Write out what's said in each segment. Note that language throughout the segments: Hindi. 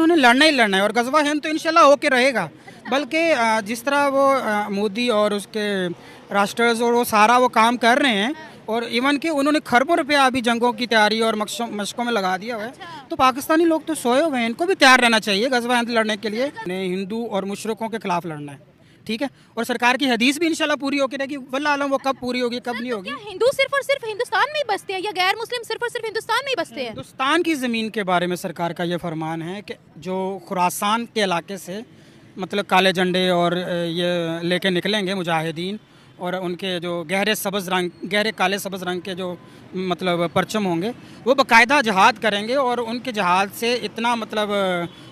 उन्होंने लड़ना ही लड़ना है और गजवा हिंद तो इंशाल्लाह होके रहेगा। बल्कि जिस तरह वो मोदी और उसके राष्ट्रज और वो सारा वो काम कर रहे हैं और इवन कि उन्होंने खरबों रुपया अभी जंगों की तैयारी और मशकों में लगा दिया हुआ है। तो पाकिस्तानी लोग तो सोए हुए हैं, इनको भी तैयार रहना चाहिए गजवा हिंद लड़ने के लिए। हिंदू और मुशरिकों के खिलाफ लड़ना है, ठीक है। और सरकार की हदीस भी इंशाल्लाह पूरी होगी रहेगी, वल्लाह आलम वो कब पूरी होगी कब नहीं होगी। हिंदू सिर्फ और सिर्फ हिंदुस्तान में ही बसते हैं या गैर मुस्लिम सिर्फ और सिर्फ हिंदुस्तान में ही बसते हैं? हिंदुस्तान की ज़मीन के बारे में सरकार का ये फरमान है कि जो खुरासान के इलाके से मतलब काले झंडे और ये लेके निकलेंगे मुजाहिदीन और उनके जो गहरे काले सब्ज़ रंग के जो मतलब परचम होंगे वो बाकायदा जहाद करेंगे और उनके जहाद से इतना मतलब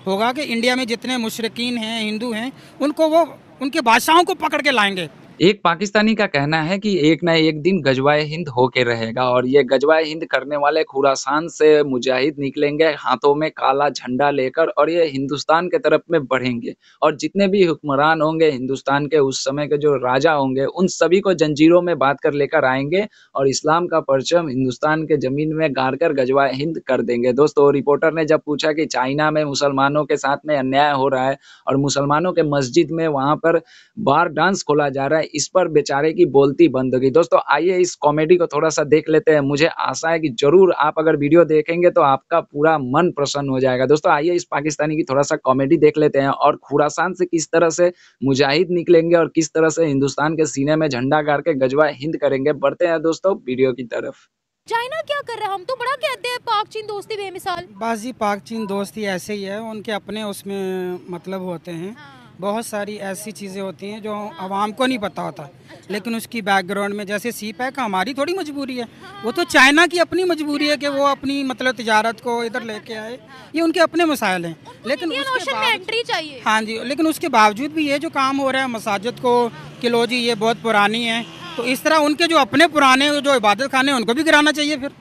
होगा कि इंडिया में जितने मुशरिकीन हैं हिंदू हैं उनको वो उनके बादशाहों को पकड़ के लाएंगे। एक पाकिस्तानी का कहना है कि एक न एक दिन गजवाए हिंद होके रहेगा और ये गजवाए हिंद करने वाले खुरासान से मुजाहिद निकलेंगे हाथों में काला झंडा लेकर और ये हिंदुस्तान के तरफ में बढ़ेंगे और जितने भी हुक्मरान होंगे हिंदुस्तान के उस समय के जो राजा होंगे उन सभी को जंजीरों में बांध कर लेकर आएंगे और इस्लाम का परचम हिंदुस्तान के जमीन में गाड़ कर गजवाए हिंद कर देंगे। दोस्तों, रिपोर्टर ने जब पूछा कि चाइना में मुसलमानों के साथ में अन्याय हो रहा है और मुसलमानों के मस्जिद में वहाँ पर बार डांस खोला जा रहा है, इस पर बेचारे की बोलती बंद हो गई। दोस्तों, आइए इस कॉमेडी को थोड़ा सा देख लेते हैं। मुझे आशा है कि जरूर आप अगर वीडियो देखेंगे तो आपका पूरा मन प्रसन्न हो जाएगा। दोस्तों, आइए इस पाकिस्तानी की थोड़ा सा कॉमेडी देख लेते हैं और खुरासान से किस तरह से मुजाहिद निकलेंगे और किस तरह से हिंदुस्तान के सीने में झंडा गाड़ के गजवा हिंद करेंगे। बढ़ते हैं दोस्तों वीडियो की तरफ। चाइना क्या कर रहा है? हम तो बड़ा कहते हैं पाक चीन दोस्ती बेमिसाल। बस जी पाक चीन दोस्ती ऐसे ही है, उनके अपने उसमें मतलब होते हैं। बहुत सारी ऐसी चीज़ें होती हैं जो आवाम को नहीं पता होता। लेकिन उसकी बैकग्राउंड में जैसे सी पैक हमारी थोड़ी मजबूरी है, वो तो चाइना की अपनी मजबूरी है कि वो अपनी मतलब तिजारत को इधर लेके आए, ये उनके अपने मसाइल हैं। लेकिन उसके एंट्री चाहिए। हाँ जी, लेकिन उसके बावजूद भी ये जो काम हो रहा है मसाजिद को कि लो जी ये बहुत पुरानी है, तो इस तरह उनके जो अपने पुराने जो इबादत खाने हैं उनको भी गिराना चाहिए। फिर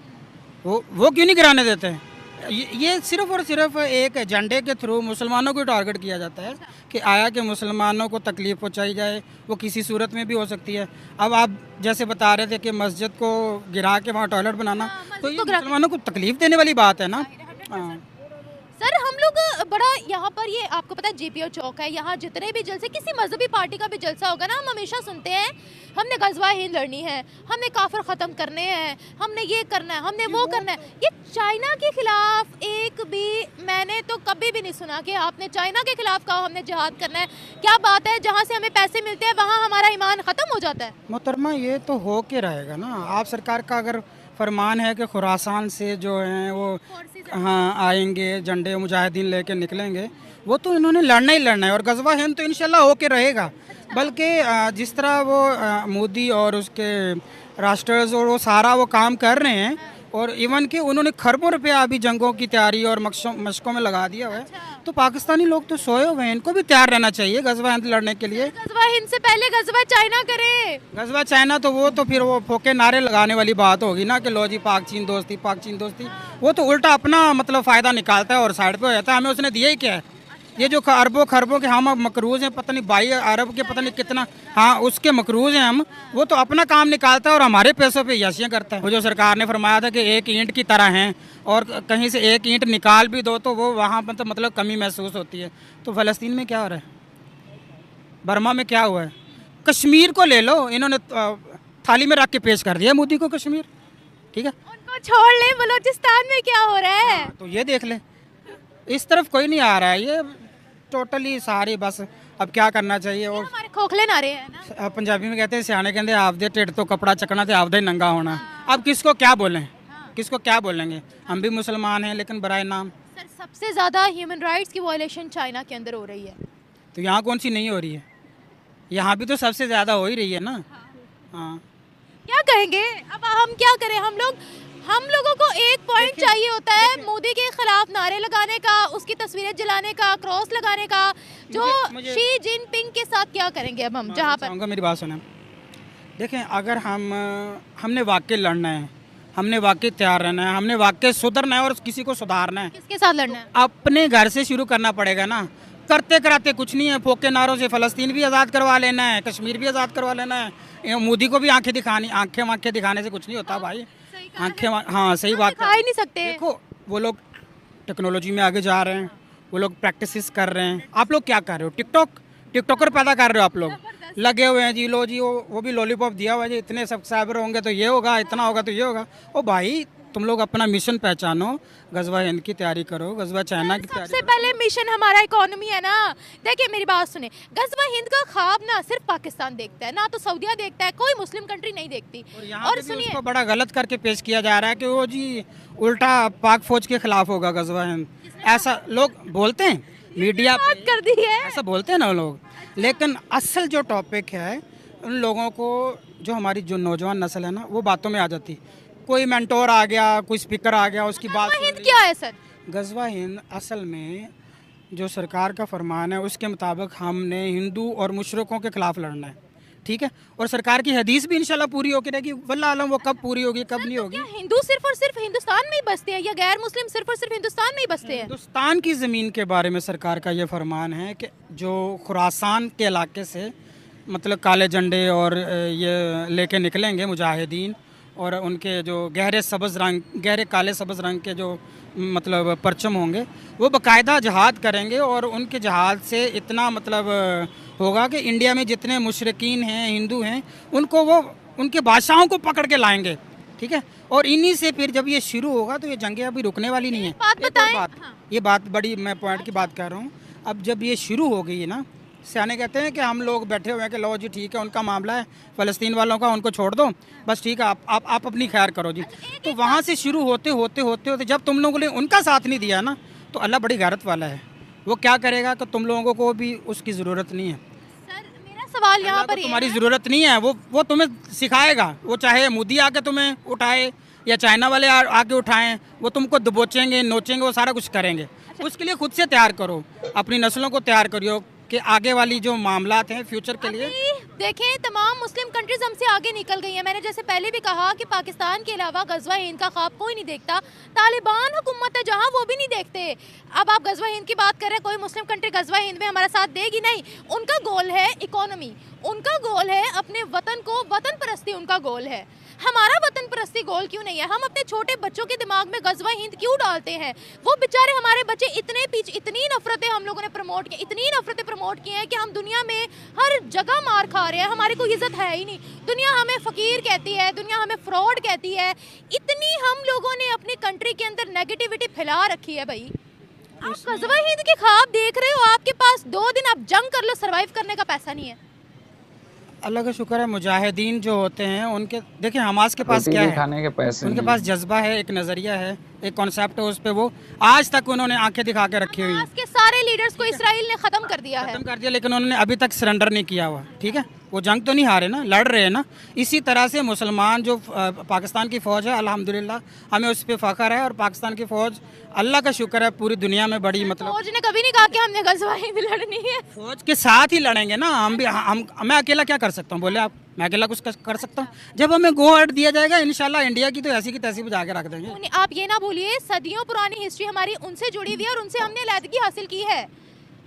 वो क्यों नहीं गिराने देते हैं? ये सिर्फ और सिर्फ एक एजेंडे के थ्रू मुसलमानों को टारगेट किया जाता है कि आया कि मुसलमानों को तकलीफ पहुंचाई जाए, वो किसी सूरत में भी हो सकती है। अब आप जैसे बता रहे थे कि मस्जिद को गिरा के वहाँ टॉयलेट बनाना, तो ये मुसलमानों को तकलीफ देने वाली बात है ना। सर, हम लोग बड़ा यहाँ पर ये आपको पता है जेपीओ चौक है, यहाँ जितने भी जलसे किसी मजहबी पार्टी का भी जलसा होगा ना, हम हमेशा सुनते हैं हमने गजवा हिंद लड़नी है, हमने काफिर ख़त्म करने हैं, हमने ये करना है, हमने वो करना है। ये चाइना के खिलाफ एक भी मैंने तो कभी भी नहीं सुना कि आपने चाइना के खिलाफ कहा हमने जिहाद करना है। क्या बात है, जहाँ से हमें पैसे मिलते हैं वहाँ हमारा ईमान ख़त्म हो जाता है? मोहतरमा, ये तो हो के रहेगा ना। आप सरकार का अगर फरमान है कि खुरासान से जो हैं वो हाँ आएंगे झंडे मुजाहिदीन लेके निकलेंगे, वो तो इन्होंने लड़ना ही लड़ना है और गजवा हिंद तो इंशाल्लाह होके रहेगा। बल्कि जिस तरह वो मोदी और उसके राष्ट्रज और वो सारा वो काम कर रहे हैं और इवन कि उन्होंने खरबों रुपया अभी जंगों की तैयारी और मशकों में लगा दिया हुआ है। तो पाकिस्तानी लोग तो सोए हुए हैं, इनको भी तैयार रहना चाहिए गजवा हिंद लड़ने के लिए। गजवा हिंद से पहले गजवा चाइना करे। गजवा चाइना तो वो तो फिर वो फोके नारे लगाने वाली बात होगी ना कि लो जी पाक चीन दोस्ती, पाक चीन दोस्ती। वो तो उल्टा अपना मतलब फ़ायदा निकालता है और साइड पे हो जाता है। हमें उसने दिया ही क्या है? ये जो अरबों खरबों के हम मकरूज़ हैं, पता नहीं 22 अरब के पता नहीं कितना, हाँ उसके मकरूज़ हैं हम। वो तो अपना काम निकालता है और हमारे पैसों पे याशियाँ करता है। वो जो सरकार ने फरमाया था कि एक ईंट की तरह हैं और कहीं से एक ईंट निकाल भी दो तो वो वहाँ मतलब कमी महसूस होती है। तो फ़लस्तीन में क्या हो रहा है, बर्मा में क्या हुआ है, कश्मीर को ले लो, इन्होंने थाली में रख के पेश कर दिया मोदी को कश्मीर, ठीक है। उनको छोड़ ले, बलूचिस्तान में क्या हो रहा है तो ये देख ले। इस तरफ कोई नहीं आ रहा है, ये टोटली सारी बस अब क्या करना चाहिए। और हमारे खोखले नारे हैं ना, पंजाबी में कहते हैं सियाने कहते हैं आपदे ढिड तो कपड़ा चकना थे आपदे नंगा होना। अब किसको क्या बोलें, किसको क्या बोलेंगे? हम भी मुसलमान हैं लेकिन बराए नाम। सर, सबसे ज़्यादा ह्यूमन राइट्स की वायलेशन चाइना के अंदर हो रही है, तो यहाँ कौन सी नहीं हो रही है? यहाँ भी तो सबसे ज़्यादा हो ही रही है ना। हाँ, क्या कहेंगे अब हम क्या करें? हम लोगों को एक पॉइंट चाहिए होता है मोदी के खिलाफ नारे लगाने का, उसकी तस्वीरें जलाने का, क्रॉस लगाने का। जो शी जिनपिंग के साथ क्या करेंगे अब हम? जहाँ पर मेरी बात सुने, देखें अगर हमने वाकई लड़ना है, हमने वाकई तैयार रहना है, हमने वाकई सुधरना है और किसी को सुधारना है, किसके साथ लड़ना है? अपने घर से शुरू करना पड़ेगा ना। करते कराते कुछ नहीं है, फोके नारों से फ़लस्तीन भी आज़ाद करवा लेना है, कश्मीर भी आज़ाद करवा लेना है। मोदी को भी आंखें दिखाने से कुछ नहीं होता भाई। आंखें, हाँ सही बात खा ही नहीं सकते। देखो वो लोग टेक्नोलॉजी में आगे जा रहे हैं, वो लोग प्रैक्टिस कर रहे हैं। आप लोग क्या कर रहे हो? टिकटॉकर पैदा कर रहे हो आप लोग, लगे हुए हैं जी। लो जी वो भी लॉलीपॉप दिया हुआ है जी, इतने सब्सक्राइबर होंगे तो ये होगा, इतना होगा तो ये होगा। ओ भाई तुम लोग अपना मिशन पहचानो, गजवा हिंद की तैयारी करो, गजवा चाइना की तैयारी सबसे पहले मिशन हमारा इकोनॉमी है ना। देखिए मेरी बात सुने, गजवा हिंद का ख्वाब ना सिर्फ पाकिस्तान देखता है, ना तो सऊदीया देखता है, कोई मुस्लिम कंट्री नहीं देखती। और सुनिए उसको बड़ा गलत करके पेश किया जा रहा है कि वो जी उल्टा पाक फौज के खिलाफ होगा गजवा हिंद, ऐसा लोग बोलते हैं, मीडिया बात कर दी है, ऐसा बोलते हैं ना लोग। लेकिन असल जो टॉपिक है उन लोगों को, जो हमारी जो नौजवान नस्ल है ना, वो बातों में आ जाती। कोई मेंटोर आ गया, कोई स्पीकर आ गया, उसकी बात गजवा हिंद क्या है सर? गजवा हिंद असल में जो सरकार का फरमान है उसके मुताबिक हमने हिंदू और मुशरिकों के खिलाफ लड़ना है, ठीक है। और सरकार की हदीस भी इंशाल्लाह पूरी होगी रहेगी, वल्लाह आलम वो कब पूरी होगी कब नहीं होगी। हिंदू सिर्फ और सिर्फ हिंदुस्तान में ही बसते हैं या गैर मुस्लिम सिर्फ और सिर्फ हिंदुस्तान में ही बसते हैं? हिंदुस्तान की ज़मीन के बारे में सरकार का ये फरमान है कि जो खुरासान के इलाके से मतलब काले झंडे और ये लेके निकलेंगे मुजाहिदीन, और उनके जो गहरे काले सब्ज़ रंग के जो मतलब परचम होंगे, वो बाकायदा जहाद करेंगे। और उनके जहाद से इतना मतलब होगा कि इंडिया में जितने मुशरिकीन हैं, हिंदू हैं, उनको वो उनके बादशाहों को पकड़ के लाएंगे, ठीक है। और इन्हीं से फिर जब ये शुरू होगा तो ये जंगें अभी रुकने वाली नहीं है। ये बात बड़ी मैं पॉइंट की बात कर रहा हूँ। अब जब ये शुरू हो गई है ना, सियाने कहते हैं कि हम लोग बैठे हुए हैं कि लो जी ठीक है, उनका मामला है, फ़लस्तीन वालों का, उनको छोड़ दो, बस ठीक है, आप अपनी खैर करो जी। तो वहाँ से शुरू होते जब तुम लोगों ने उनका साथ नहीं दिया ना, तो अल्लाह बड़ी गैरत वाला है, वो क्या करेगा कि तुम लोगों को भी उसकी ज़रूरत नहीं है। सर मेरा सवाल यहाँ पर तुम्हारी ज़रूरत नहीं है, वो तुम्हें सिखाएगा। वो चाहे मोदी आके तुम्हें उठाए या चाइना वाले आके उठाएं, वो तुमको दबोचेंगे, नोचेंगे, वो सारा कुछ करेंगे। उसके लिए खुद से तैयार करो, अपनी नस्लों को तैयार करियो कि आगे वाली जो मामलात हैं फ्यूचर के लिए। देखें तमाम मुस्लिम कंट्रीज हमसे आगे निकल गई हैं। मैंने जैसे पहले भी कहा कि पाकिस्तान के अलावा गजवा हिंद का ख्वाब कोई नहीं देखता। तालिबान हुकूमत है जहां, वो भी नहीं देखते। अब आप गजवा हिंद की बात कर रहे हैं, कोई मुस्लिम कंट्री गजवा हिंद में हमारा साथ देगी नहीं। उनका गोल है इकोनॉमी, उनका गोल है अपने वतन को, वतन परस्ती उनका गोल है। हमारा वतन परस्ती गोल क्यों नहीं है? हम अपने छोटे बच्चों के दिमाग में गजवा हिंद क्यों डालते हैं? वो बेचारे हमारे बच्चे इतनी नफरतें हम लोगों ने प्रमोट की, इतनी नफरतें प्रमोट की हैं कि हम दुनिया में हर जगह मार खा रहे हैं, हमारी कोई इज्जत है ही नहीं। दुनिया हमें फ़कीर कहती है, दुनिया हमें फ्रॉड कहती है। इतनी हम लोगों ने अपनी कंट्री के अंदर नेगेटिविटी फैला रखी है। भाई आप गजवा हिंद के ख्वाब देख रहे हो, आपके पास 2 दिन आप जंग कर लो, सर्वाइव करने का पैसा नहीं है। अल्लाह का शुक्र है, मुजाहिदीन जो होते हैं उनके, देखिए हमास के पास क्या है, खाने के पैसे उनके पास जज्बा है, एक नज़रिया है, एक कॉन्सेप्ट है, उस पे वो आज तक उन्होंने आंखें दिखा के रखी हुई हैं। के सारे लीडर्स को इसराइल ने ख़त्म कर दिया है, लेकिन उन्होंने अभी तक सरेंडर नहीं किया हुआ, ठीक है। वो जंग तो नहीं हारे ना, लड़ रहे हैं ना। इसी तरह से मुसलमान जो पाकिस्तान की फ़ौज है, अल्हम्दुलिल्लाह हमें उस पर फ़ख्र है। और पाकिस्तान की फ़ौज अल्लाह का शुक्र है पूरी दुनिया में बड़ी, मतलब फौज ने कभी नहीं कहा कि हमने गजवा हिंद लड़नी है। फौज के साथ ही लड़ेंगे ना हम भी। मैं अकेला क्या कर सकता हूँ, बोले आप? मैं अकेला कुछ कर सकता हूँ? जब हमें गो अहेड दिया जाएगा इंशाल्लाह इंडिया की तो ऐसी की तैसी बुझा के रख देंगे। आप ये ना भूलिए, सदियों पुरानी हिस्ट्री हमारी उनसे जुड़ी हुई है और उनसे हमने अलहदगी हासिल की है।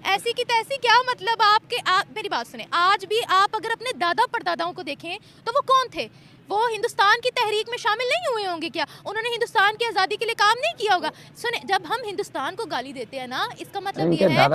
ऐसी की तैसी क्या मतलब? आप मेरी बात सुने, आज भी आप अगर अपने दादा परदादाओं को देखें तो वो कौन थे? वो हिंदुस्तान की तहरीक में शामिल नहीं हुए होंगे क्या? उन्होंने हिंदुस्तान की आज़ादी के लिए काम नहीं किया होगा? सुने, जब हम हिंदुस्तान को गाली देते हैं ना, इसका मतलब ये है कि हम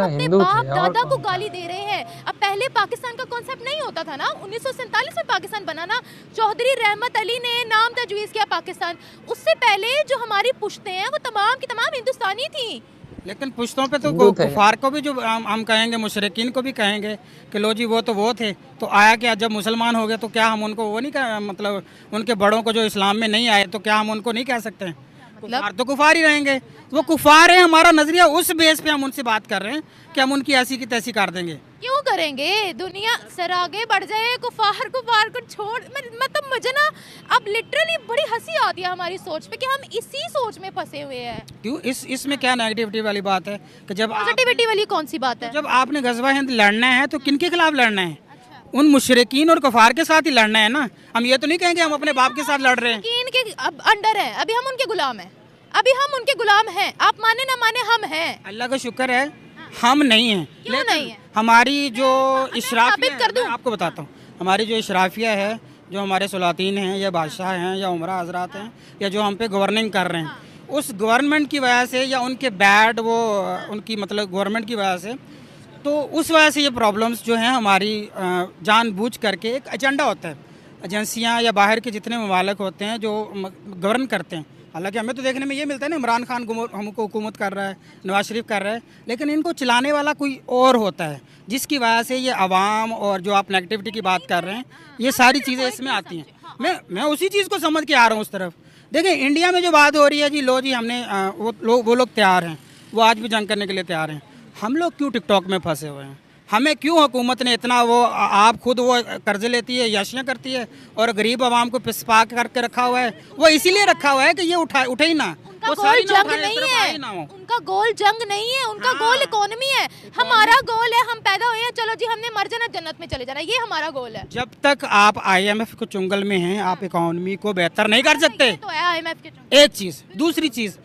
अपने बाप दादा को गाली दे रहे हैं। अब पहले पाकिस्तान का कॉन्सेप्ट नहीं होता था ना, 1947 में पाकिस्तान बना ना, चौधरी रहमत अली ने नाम तजवीज़ किया पाकिस्तान। उससे पहले जो हमारी पुश्तें हैं वो तमाम की तमाम हिंदुस्तानी थी। लेकिन पुश्तों पे तो कुफार को भी जो हम कहेंगे, मुशरिकीन को भी कहेंगे कि लो जी वो थे। तो आया क्या? जब मुसलमान हो गए तो क्या हम उनको वो नहीं कह, मतलब उनके बड़ों को जो इस्लाम में नहीं आए तो क्या हम उनको नहीं कह सकते हैं? कुफार तो कुफार ही रहेंगे। वो कुफार है, हमारा नजरिया उस बेस पे हम उनसे बात कर रहे हैं कि हम उनकी ऐसी की तैसी कर देंगे। क्यों करेंगे? दुनिया सर आगे बढ़ जाए, कुफार को छोड़, मतलब मुझे ना अब लिटरली बड़ी हंसी आती है हमारी सोच पे कि हम इसी सोच में फंसे हुए हैं। क्यों? इसमें क्या नेगेटिविटी वाली बात है कि जब पॉजिटिविटी वाली कौन सी बात है? जब आपने गजवा हिंद लड़ना है तो किन के खिलाफ लड़ना है? उन मुशरिकीन और कुफार के साथ ही लड़ना है ना। हम ये तो नहीं कहेंगे हम अपने बाप के साथ लड़ रहे हैं। इनके अब अंडर है, अभी हम उनके गुलाम हैं, अभी हम उनके गुलाम हैं। आप माने ना माने हम हैं। अल्लाह का शुक्र है हम नहीं हैं। क्यों नहीं है? हमारी जो इशराफिया कर दूं? मैं आपको बताता हूँ, हमारी जो इशराफिया है, जो हमारे सुलातीन हैं या बादशाह हैं या उमरा हजरात हैं या जो हम पे गवर्निंग कर रहे हैं, उस गवर्नमेंट की वजह से या उनके बैड वो उनकी मतलब गवर्नमेंट की वजह से, तो उस वजह से ये प्रॉब्लम्स जो हैं हमारी जानबूझ करके एक एजेंडा होता है, एजेंसियां या बाहर के जितने ममालिक होते हैं जो गवर्न करते हैं। हालांकि हमें तो देखने में ये मिलता है ना, इमरान खान हमको हुकूमत कर रहा है, नवाज शरीफ कर रहा है, लेकिन इनको चलाने वाला कोई और होता है, जिसकी वजह से ये आवाम और जो आप नेगेटिविटी की बात कर रहे हैं, ये सारी चीज़ें इसमें आती हैं। मैं उसी चीज़ को समझ के आ रहा हूँ उस तरफ। देखिए इंडिया में जो बात हो रही है जी, लो जी हमने वो लोग तैयार हैं, वो आज भी जंग करने के लिए तैयार हैं। हम लोग क्यों टिकटॉक में फंसे हुए हैं? हमें क्यों हुकूमत ने इतना वो आप खुद वो कर्जे लेती है, याशियाँ करती है और गरीब आवाम को पिसपा करके रखा हुआ है? वो इसीलिए रखा हुआ है कि ये उठे ही ना, उनका गोल जंग नहीं है, उनका गोल जंग नहीं है, उनका गोल इकोनॉमी है। हमारा गोल है, हम पैदा हुए हैं, चलो जी हमने मर जाना, जन्नत में चले जाना, ये हमारा गोल है। जब तक आप IMF के चुंगल में हैं, आप इकोनॉमी को बेहतर नहीं कर सकते। तो है IMF के चुंगल। एक चीज़, दूसरी चीज़,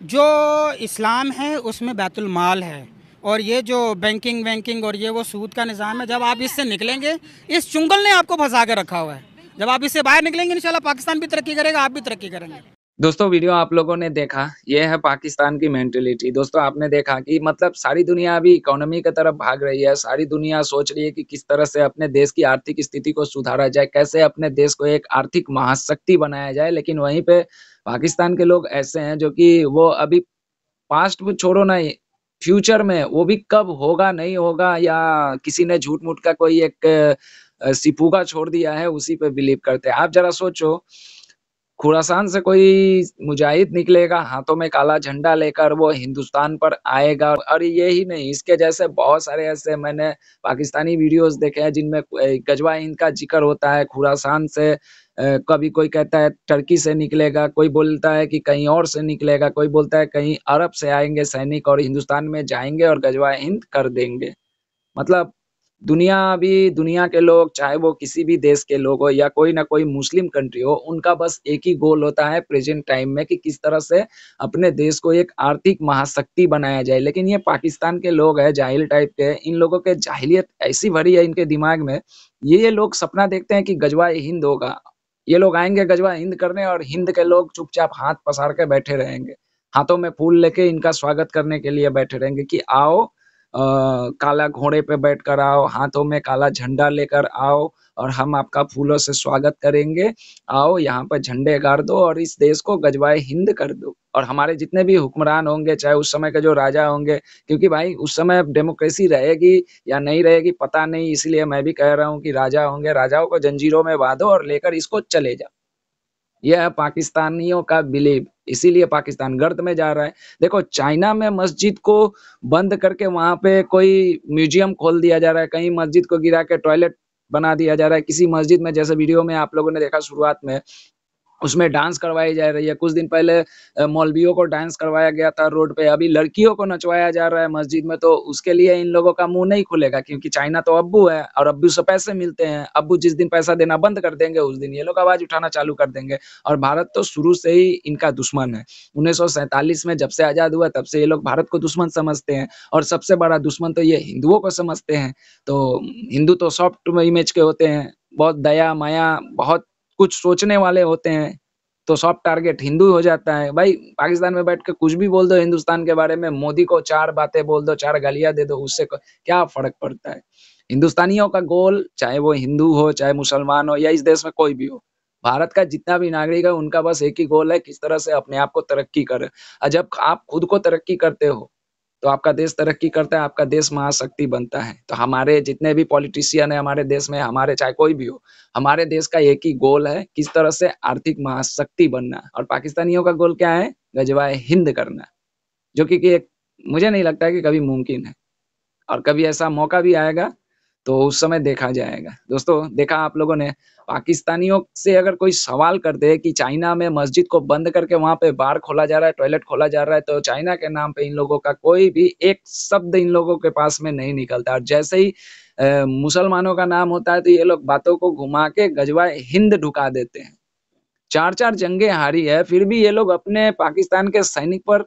जो इस्लाम है उसमें बैतुल माल है, और ये जो बैंकिंग और ये वो सूद का निज़ाम है, जब आप इससे निकलेंगे, इस चुंगल ने आपको फंसा के रखा हुआ है, जब आप इससे बाहर निकलेंगे इंशाल्लाह पाकिस्तान भी तरक्की करेगा, आप भी तरक्की करेंगे। दोस्तों वीडियो आप लोगों ने देखा, ये है पाकिस्तान की मेंटेलिटी। दोस्तों आपने देखा कि मतलब सारी दुनिया अभी इकोनॉमी की तरफ भाग रही है, सारी दुनिया सोच रही है कि किस तरह से अपने देश की आर्थिक स्थिति को सुधारा जाए, कैसे अपने देश को एक आर्थिक महाशक्ति बनाया जाए। लेकिन वहीं पे पाकिस्तान के लोग ऐसे हैं जो कि वो अभी पास्ट में छोड़ो ना, फ्यूचर में वो भी कब होगा नहीं होगा, या किसी ने झूठ-मूठ का कोई एक सिपुगा छोड़ दिया है, उसी पे बिलीव करते हैं। आप ज़रा सोचो, खुरासान से कोई मुजाहिद निकलेगा हाथों में काला झंडा लेकर, वो हिंदुस्तान पर आएगा। और ये ही नहीं, इसके जैसे बहुत सारे ऐसे मैंने पाकिस्तानी वीडियोस देखे हैं जिनमें गजवा हिंद का जिक्र होता है। खुरासान से कभी कोई कहता है टर्की से निकलेगा, कोई बोलता है कि कहीं और से निकलेगा, कोई बोलता है कहीं अरब से आएंगे सैनिक और हिंदुस्तान में जाएंगे और गजवा हिंद कर देंगे। मतलब दुनिया के लोग, चाहे वो किसी भी देश के लोग हो या कोई ना कोई मुस्लिम कंट्री हो, उनका बस एक ही गोल होता है प्रेजेंट टाइम में कि किस तरह से अपने देश को एक आर्थिक महाशक्ति बनाया जाए। लेकिन ये पाकिस्तान के लोग हैं, जाहिल टाइप के, इन लोगों के जाहिलियत ऐसी भरी है इनके दिमाग में, ये लोग सपना देखते हैं कि गजवा हिंद होगा। ये लोग आएंगे गजवा हिंद करने और हिंद के लोग चुपचाप हाथ पसार के बैठे रहेंगे, हाथों में फूल लेके इनका स्वागत करने के लिए बैठे रहेंगे कि आओ, काला घोड़े पे बैठकर आओ, हाथों में काला झंडा लेकर आओ और हम आपका फूलों से स्वागत करेंगे। आओ यहाँ पर झंडे गाड़ दो और इस देश को गजवाए हिंद कर दो। और हमारे जितने भी हुक्मरान होंगे, चाहे उस समय के जो राजा होंगे, क्योंकि भाई उस समय डेमोक्रेसी रहेगी या नहीं रहेगी पता नहीं, इसलिए मैं भी कह रहा हूँ कि राजा होंगे, राजाओं को जंजीरों में बांधो और लेकर इसको चले जाओ। यह है पाकिस्तानियों का बिलीव, इसीलिए पाकिस्तान गर्त में जा रहा है। देखो चाइना में मस्जिद को बंद करके वहां पे कोई म्यूजियम खोल दिया जा रहा है, कहीं मस्जिद को गिरा के टॉयलेट बना दिया जा रहा है। किसी मस्जिद में, जैसे वीडियो में आप लोगों ने देखा शुरुआत में, उसमें डांस करवाई जा रही है। कुछ दिन पहले मौलवियों को डांस करवाया गया था रोड पे, अभी लड़कियों को नचवाया जा रहा है मस्जिद में। तो उसके लिए इन लोगों का मुंह नहीं खुलेगा, क्योंकि चाइना तो अब्बू है और अब्बू से पैसे मिलते हैं। अब्बू जिस दिन पैसा देना बंद कर देंगे, उस दिन ये लोग आवाज उठाना चालू कर देंगे। और भारत तो शुरू से ही इनका दुश्मन है। 1947 में जब से आजाद हुआ तब से ये लोग भारत को दुश्मन समझते हैं, और सबसे बड़ा दुश्मन तो ये हिंदुओं को समझते हैं। तो हिंदू तो सॉफ्ट इमेज के होते हैं, बहुत दया माया, बहुत कुछ सोचने वाले होते हैं, तो सॉफ्ट टारगेट हिंदू हो जाता है। भाई पाकिस्तान में बैठ के कुछ भी बोल दो हिंदुस्तान के बारे में, मोदी को 4 बातें बोल दो, 4 गालियां दे दो, उससे क्या फर्क पड़ता है। हिंदुस्तानियों का गोल, चाहे वो हिंदू हो, चाहे मुसलमान हो, या इस देश में कोई भी हो, भारत का जितना भी नागरिक है, उनका बस एक ही गोल है, किस तरह से अपने आप को तरक्की करे। और जब आप खुद को तरक्की करते हो तो आपका देश तरक्की करता है, आपका देश महाशक्ति बनता है। तो हमारे जितने भी पॉलिटिशियन है हमारे देश में, हमारे चाहे कोई भी हो, हमारे देश का एक ही गोल है, किस तरह से आर्थिक महाशक्ति बनना। और पाकिस्तानियों का गोल क्या है? गजवाए हिंद करना, जो कि एक मुझे नहीं लगता है कि कभी मुमकिन है, और कभी ऐसा मौका भी आएगा तो उस समय देखा जाएगा। दोस्तों देखा आप लोगों ने, पाकिस्तानियों से अगर कोई सवाल कर दे कि चाइना में मस्जिद को बंद करके वहां पे बार खोला जा रहा है, टॉयलेट खोला जा रहा है, तो चाइना के नाम पे इन लोगों का कोई भी एक शब्द इन लोगों के पास में नहीं निकलता। और जैसे ही मुसलमानों का नाम होता है तो ये लोग बातों को घुमा के गजवाए हिंद ढुका देते हैं। 4-4 जंगें हारी है, फिर भी ये लोग अपने पाकिस्तान के सैनिक पर,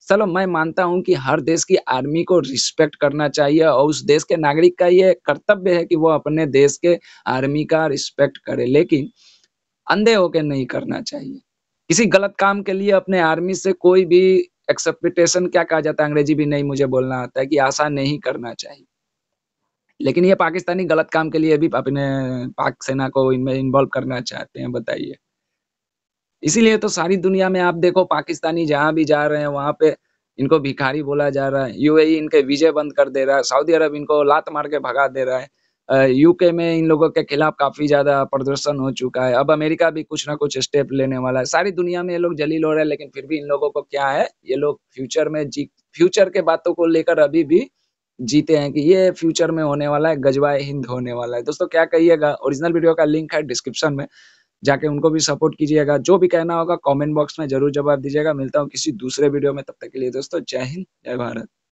चलो मैं मानता हूं कि हर देश की आर्मी को रिस्पेक्ट करना चाहिए और उस देश के नागरिक का ये कर्तव्य है कि वो अपने देश के आर्मी का रिस्पेक्ट करे, लेकिन अंधे होके नहीं करना चाहिए। किसी गलत काम के लिए अपने आर्मी से कोई भी एक्सपेक्टेशन क्या कहा जाता है अंग्रेजी भी नहीं मुझे बोलना आता है कि आशा नहीं करना चाहिए। लेकिन ये पाकिस्तानी गलत काम के लिए भी अपने पाक सेना को इनमें इन्वॉल्व करना चाहते हैं, बताइए। इसीलिए तो सारी दुनिया में आप देखो पाकिस्तानी जहाँ भी जा रहे हैं वहाँ पे इनको भिखारी बोला जा रहा है। यूएई इनके वीज़े बंद कर दे रहा है, सऊदी अरब इनको लात मार के भगा दे रहा है। यूके में इन लोगों के खिलाफ काफ़ी ज़्यादा प्रदर्शन हो चुका है। अब अमेरिका भी कुछ ना कुछ स्टेप लेने वाला है। सारी दुनिया में ये लोग जलील हो रहे हैं लेकिन फिर भी इन लोगों को क्या है, ये लोग फ्यूचर के बातों को लेकर अभी भी जीते हैं कि ये फ्यूचर में होने वाला है, गजवाए हिंद होने वाला है। दोस्तों क्या कहिएगा? ओरिजिनल वीडियो का लिंक है डिस्क्रिप्शन में, जाके उनको भी सपोर्ट कीजिएगा। जो भी कहना होगा कमेंट बॉक्स में ज़रूर जवाब दीजिएगा। मिलता हूँ किसी दूसरे वीडियो में, तब तक के लिए दोस्तों जय हिंद, जय भारत।